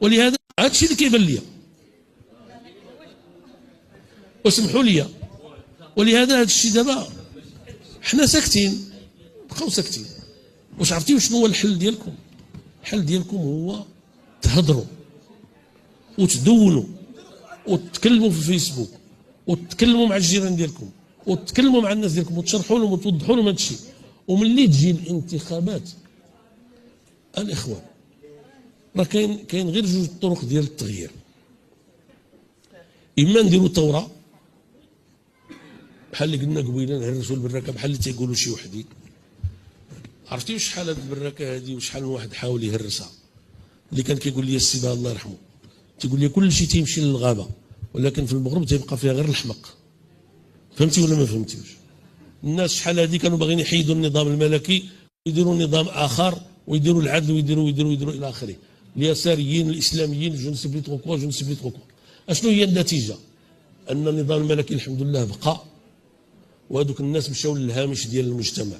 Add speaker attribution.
Speaker 1: ولهذا هذا الشيء اللي كيبان لي، واسمحوا لي، ولهذا هذا الشيء دابا حنا ساكتين، بقاو ساكتين. واش عرفتيو شنو هو الحل ديالكم؟ الحل ديالكم هو تهضروا وتدونوا وتتكلموا في الفيسبوك وتتكلموا مع الجيران ديالكم وتتكلموا مع الناس ديالكم وتشرحوا لهم وتوضحوا لهم هذا الشيء. وملي تجي الانتخابات الاخوان راه كاين غير جوج طرق ديال التغيير. اما نديروا ثوره بحال اللي قلنا قبيله، نهرسوا البراكه بحال اللي تيقولوا شي وحدين. عرفتي شحال هاد البراكه هادي وشحال من واحد حاول يهرسها، اللي كان كيقول لي السي باه الله يرحمه تيقول لي كل شيء تيمشي للغابه ولكن في المغرب تيبقى فيها غير الحمق. فهمتي ولا ما فهمتيوش؟ الناس شحال هادي كانوا باغيين يحيدوا النظام الملكي ويديروا نظام اخر ويديروا العدل ويديروا الى اخره. اليساريين الاسلاميين جو نسي بلي تروكوا جو نسي بلي تروكوا. اشنو هي النتيجه؟ ان النظام الملكي الحمد لله بقى، وهذوك الناس مشاو للهامش ديال المجتمع.